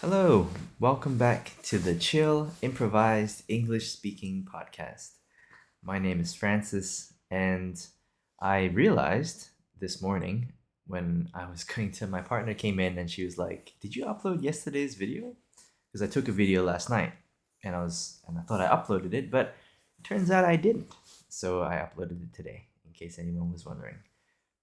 Hello, welcome back to the Chill Improvised English Speaking Podcast. My name is Francis, and I realized this morning when I was going to, my partner came in and she was like, "Did you upload yesterday's video?" Because I took a video last night and I thought I uploaded it, but it turns out I didn't. So I uploaded it today, in case anyone was wondering.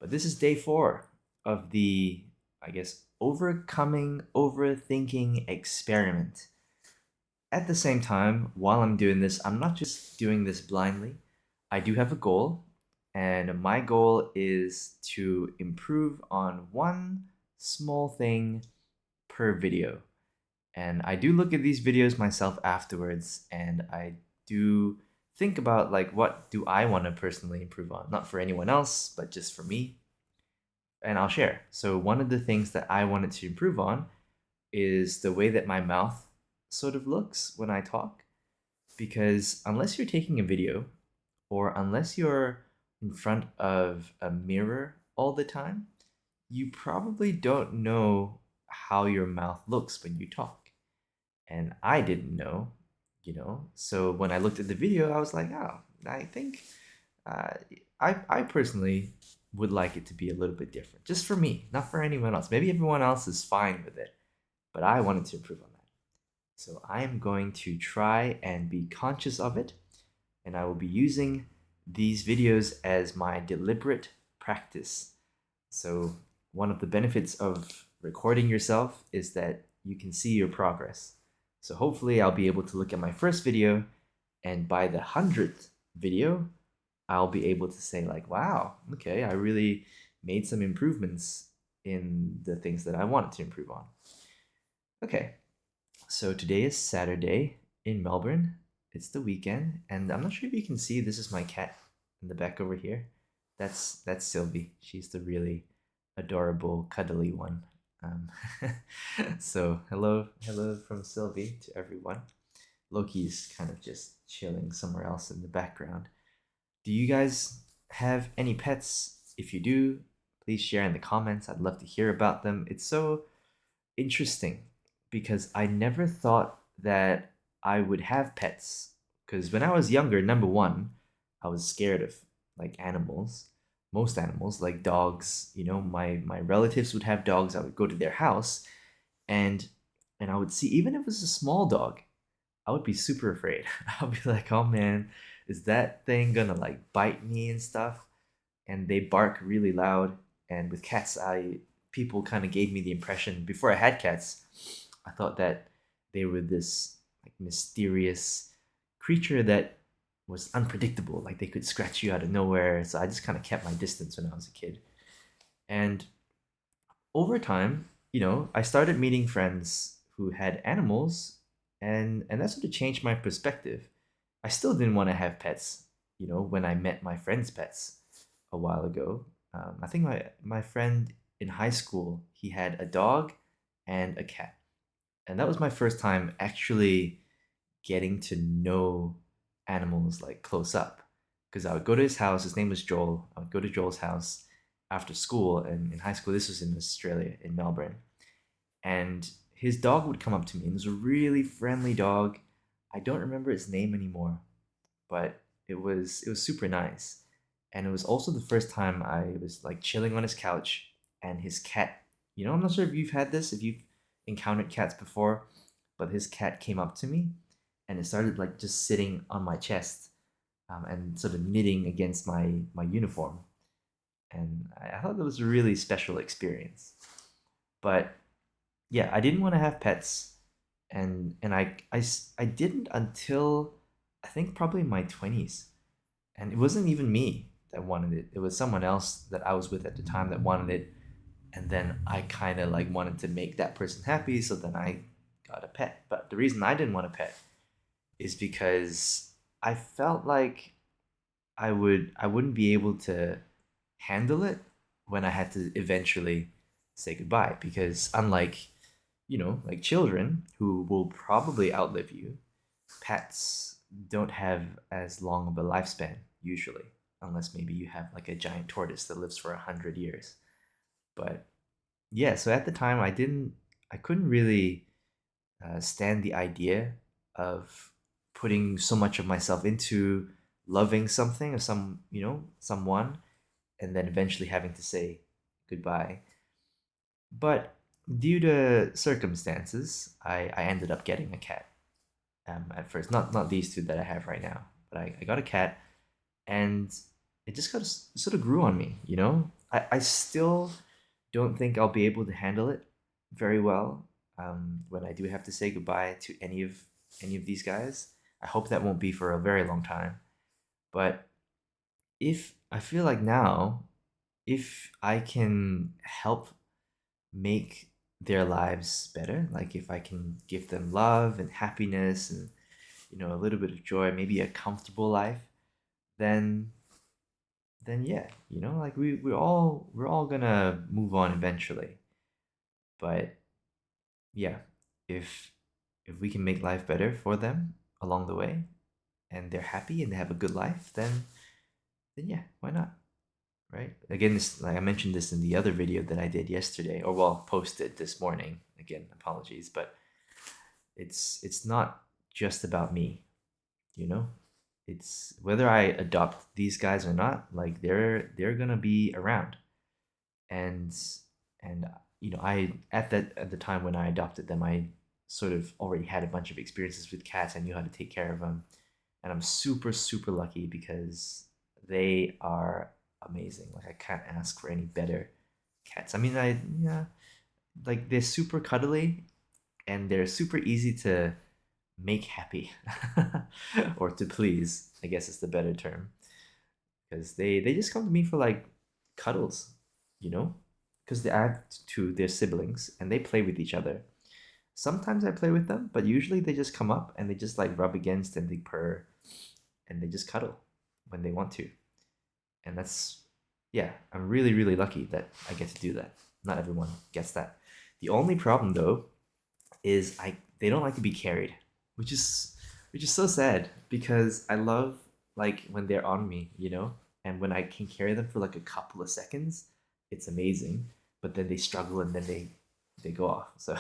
But this is day 4 of the, I guess, overcoming overthinking experiment. At the same time, while I'm doing this, I'm not just doing this blindly. I do have a goal, and my goal is to improve on one small thing per video. And I do look at these videos myself afterwards, and I do think about like what do I want to personally improve on, not for anyone else, but just for me, and I'll share. So one of the things that I wanted to improve on is the way that my mouth sort of looks when I talk. Because unless you're taking a video or unless you're in front of a mirror all the time, you probably don't know how your mouth looks when you talk. And I didn't know. So when I looked at the video, I was like, oh, I think uh, I personally would like it to be a little bit different, just for me, not for anyone else. Maybe everyone else is fine with it, but I wanted to improve on that. So I am going to try and be conscious of it, and I will be using these videos as my deliberate practice. So one of the benefits of recording yourself is that you can see your progress. So hopefully I'll be able to look at my first video, and by the 100th video, I'll be able to say like, wow, okay, I really made some improvements in the things that I wanted to improve on. Okay, so today is Saturday in Melbourne. It's the weekend, and I'm not sure if you can see, this is my cat in the back over here. That's Sylvie. She's the really adorable, cuddly one. Um, so hello from Sylvie to everyone. Loki's kind of just chilling somewhere else in the background. Do you guys have any pets? If you do, please share in the comments. I'd love to hear about them. It's so interesting because I never thought that I would have pets. Because when I was younger, number one, I was scared of like animals, most animals, like dogs. My relatives would have dogs. I would go to their house, and I would see, even if it was a small dog, I would be super afraid. I'll be like, oh man, is that thing gonna like bite me and stuff? And they bark really loud. And with cats, I people kind of gave me the impression before I had cats, I thought that they were this like mysterious creature that was unpredictable, like they could scratch you out of nowhere. So I just kind of kept my distance when I was a kid. And over time, I started meeting friends who had animals, and that sort of changed my perspective. I still didn't want to have pets, when I met my friend's pets a while ago. I think my friend in high school, he had a dog and a cat. And that was my first time actually getting to know animals like close up. Because I would go to his house, his name was Joel. I would go to Joel's house after school, and in high school, this was in Australia, in Melbourne. And his dog would come up to me, and it was a really friendly dog. I don't remember its name anymore, but it was super nice. And it was also the first time I was like chilling on his couch, and his cat, I'm not sure if you've had this, if you've encountered cats before, but his cat came up to me and it started like just sitting on my chest, and sort of knitting against my uniform. And I thought that was a really special experience. But yeah, I didn't want to have pets, and I didn't until I think probably my 20s. And it wasn't even me that wanted it. It was someone else that I was with at the time that wanted it, and then I kind of like wanted to make that person happy, so then I got a pet. But the reason I didn't want a pet is because I felt like I wouldn't be able to handle it when I had to eventually say goodbye, because unlike, like children who will probably outlive you, pets don't have as long of a lifespan usually, unless maybe you have like a giant tortoise that lives for 100 years. But yeah, so at the time I couldn't really stand the idea of putting so much of myself into loving something or someone, and then eventually having to say goodbye. But due to circumstances, I ended up getting a cat. At first, not these two that I have right now, but I got a cat, and it just sort of grew on me. I still don't think I'll be able to handle it very well when I do have to say goodbye to any of these guys. I hope that won't be for a very long time. But if I feel like now, if I can help make their lives better, like if I can give them love and happiness and a little bit of joy, maybe a comfortable life, then yeah, like we're all gonna move on eventually. But yeah, if we can make life better for them along the way, and they're happy and they have a good life, then yeah, why not? Right? Again, this, like I mentioned this in the other video that I did yesterday, or well, posted this morning. Again, apologies, but it's not just about me, you know? It's whether I adopt these guys or not, like they're gonna be around. And I at the time when I adopted them, I sort of already had a bunch of experiences with cats. I knew how to take care of them, and I'm super super lucky because they are amazing. Like I can't ask for any better cats. I mean, yeah, like they're super cuddly and they're super easy to make happy or to please, I guess is the better term, because they just come to me for like cuddles, you know, because they have two, they're siblings and they play with each other. Sometimes I play with them, but usually they just come up and they just like rub against and they purr and they just cuddle when they want to. And that's, yeah, I'm really really lucky that I get to do that. Not everyone gets that. The only problem though is I they don't like to be carried, which is so sad because I love like when they're on me, and when I can carry them for like a couple of seconds, it's amazing. But then they struggle and then they go off. So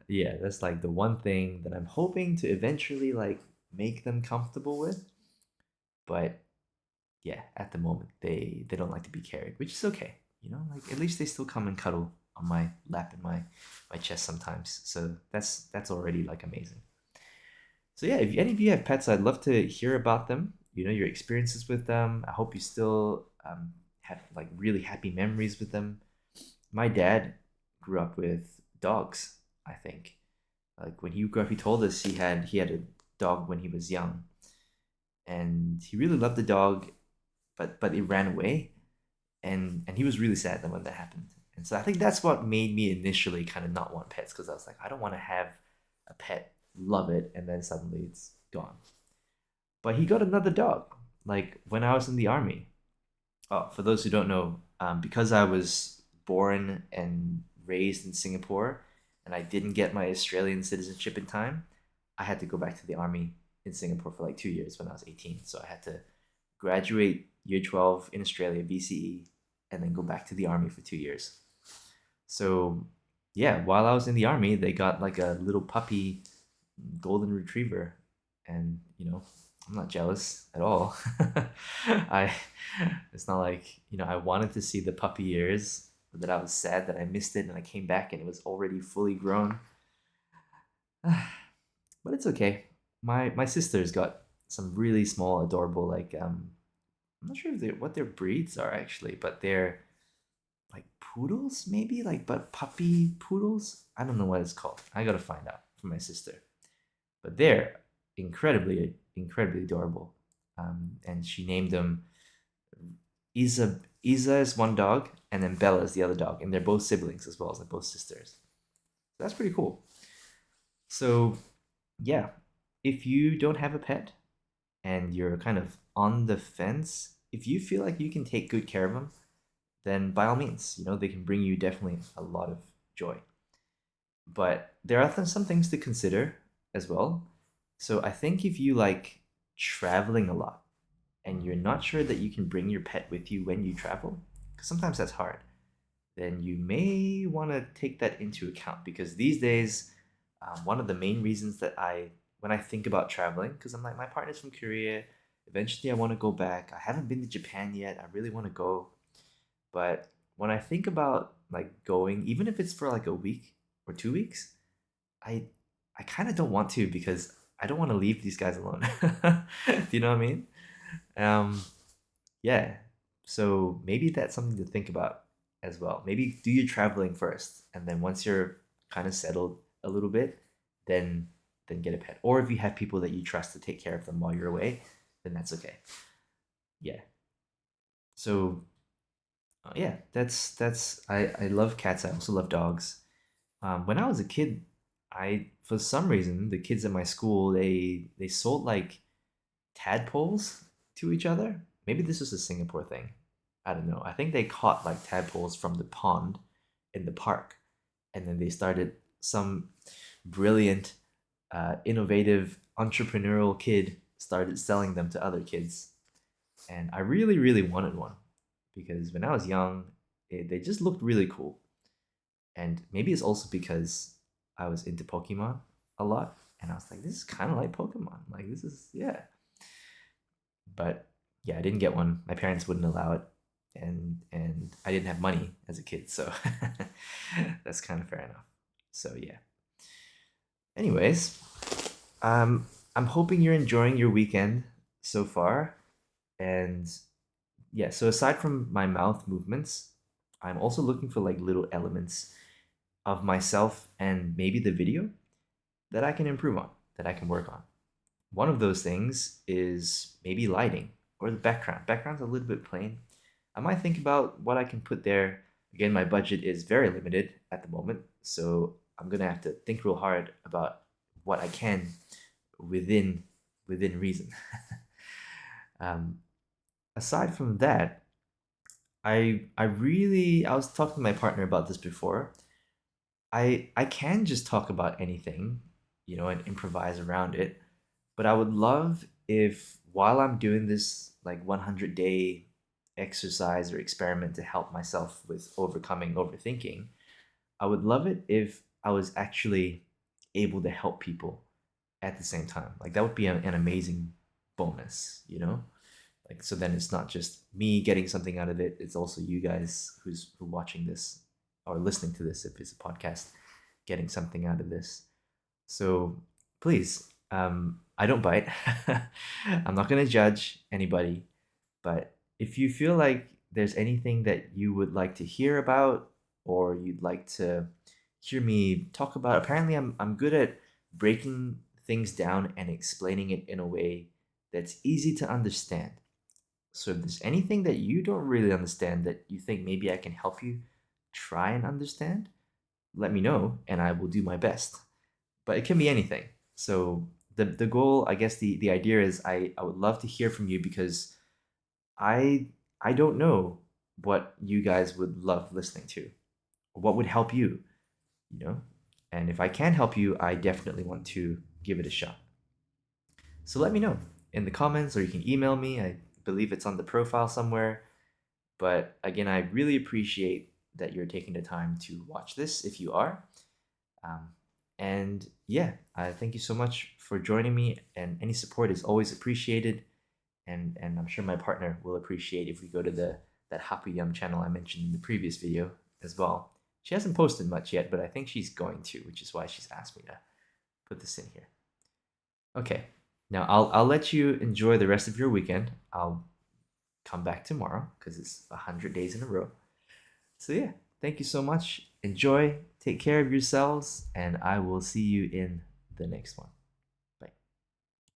yeah, that's like the one thing that I'm hoping to eventually like make them comfortable with. But yeah, at the moment they don't like to be carried, which is okay. Like at least they still come and cuddle on my lap and my chest sometimes. So that's already like amazing. So yeah, if any of you have pets, I'd love to hear about them. Your experiences with them. I hope you still have like really happy memories with them. My dad grew up with dogs. I think like when he grew up, he told us he had a dog when he was young, and he really loved the dog, but it ran away, and he was really sad then when that happened. And so I think that's what made me initially kind of not want pets, because I was like, I don't want to have a pet, love it, and then suddenly it's gone. But he got another dog, like when I was in the army. Oh, for those who don't know, because I was born and raised in Singapore, and I didn't get my Australian citizenship in time, I had to go back to the army in Singapore for like 2 years when I was 18. So I had to graduate year 12 in Australia, BCE, and then go back to the army for 2 years. So yeah, while I was in the army, they got like a little puppy golden retriever, and I'm not jealous at all. I It's not like I wanted to see the puppy ears, but that I was sad that I missed it and I came back and it was already fully grown. But it's okay. My sister's got some really small, adorable, like I'm not sure if they what their breeds are actually, but they're like poodles maybe, like but puppy poodles. I don't know what it's called. I gotta find out from my sister. But they're incredibly incredibly adorable. And she named them Isa. Isa is one dog, and then Bella is the other dog, and they're both siblings as well as like both sisters. So that's pretty cool. So yeah, if you don't have a pet and you're kind of on the fence, if you feel like you can take good care of them, then by all means, they can bring you definitely a lot of joy. But there are some things to consider as well. So I think if you like traveling a lot and you're not sure that you can bring your pet with you when you travel, because sometimes that's hard, then you may want to take that into account, because these days One of the main reasons that when I think about traveling, because I'm like, my partner's from Korea. Eventually, I want to go back. I haven't been to Japan yet. I really want to go. But when I think about like going, even if it's for like a week or 2 weeks, I I kind of don't want to because I don't want to leave these guys alone. Do you know what I mean? Um, yeah. So maybe that's something to think about as well. Maybe do your traveling first, and then once you're kind of settled a little bit, then get a pet. Or if you have people that you trust to take care of them while you're away, then that's okay. Yeah. So yeah, that's I love cats. I also love dogs. When I was a kid, I for some reason the kids at my school they sold like tadpoles to each other. Maybe this is a Singapore thing. I don't know. I think they caught like tadpoles from the pond in the park, and then they started some brilliant, innovative, entrepreneurial kid started selling them to other kids, and I really, really wanted one because when I was young, they just looked really cool. And maybe it's also because I was into Pokemon a lot, and I was like, this is kind of like Pokemon. Like this is yeah. But yeah, I didn't get one. My parents wouldn't allow it, and I didn't have money as a kid, so that's kind of fair enough. So yeah. Anyways, I'm hoping you're enjoying your weekend so far, and yeah. So aside from my mouth movements, I'm also looking for like little elements of myself and maybe the video that I can improve on, that I can work on. One of those things is maybe lighting or the background. Background's a little bit plain. I might think about what I can put there. Again, my budget is very limited at the moment, so I'm gonna have to think real hard about what I can within reason. um, Aside from that, I was talking to my partner about this before. I can just talk about anything, and improvise around it. But I would love if while I'm doing this like 100-day exercise or experiment to help myself with overcoming overthinking, I would love it if I was actually able to help people at the same time. Like that would be an amazing bonus. Like so then it's not just me getting something out of it, it's also you guys who watching this or listening to this if it's a podcast getting something out of this. So please, I don't bite. I'm not gonna judge anybody, but if you feel like there's anything that you would like to hear about or you'd like to hear me talk about, apparently I'm good at breaking things down and explaining it in a way that's easy to understand. So if there's anything that you don't really understand that you think maybe I can help you try and understand, let me know and I will do my best. But it can be anything. So the goal, I guess the idea is I would love to hear from you because I I don't know what you guys would love listening to. What would help you, you know? And if I can help you, I definitely want to give it a shot. So let me know in the comments or you can email me. I believe it's on the profile somewhere. But again, I really appreciate that you're taking the time to watch this if you are. Um, and yeah, thank you so much for joining me. And any support is always appreciated. And I'm sure my partner will appreciate if we go to that Happy Yum channel I mentioned in the previous video as well. She hasn't posted much yet, but I think she's going to, which is why she's asked me to put this in here. Okay, now I'll let you enjoy the rest of your weekend. I'll come back tomorrow because it's 100 days in a row. So yeah, thank you so much. Enjoy, take care of yourselves, and I will see you in the next one.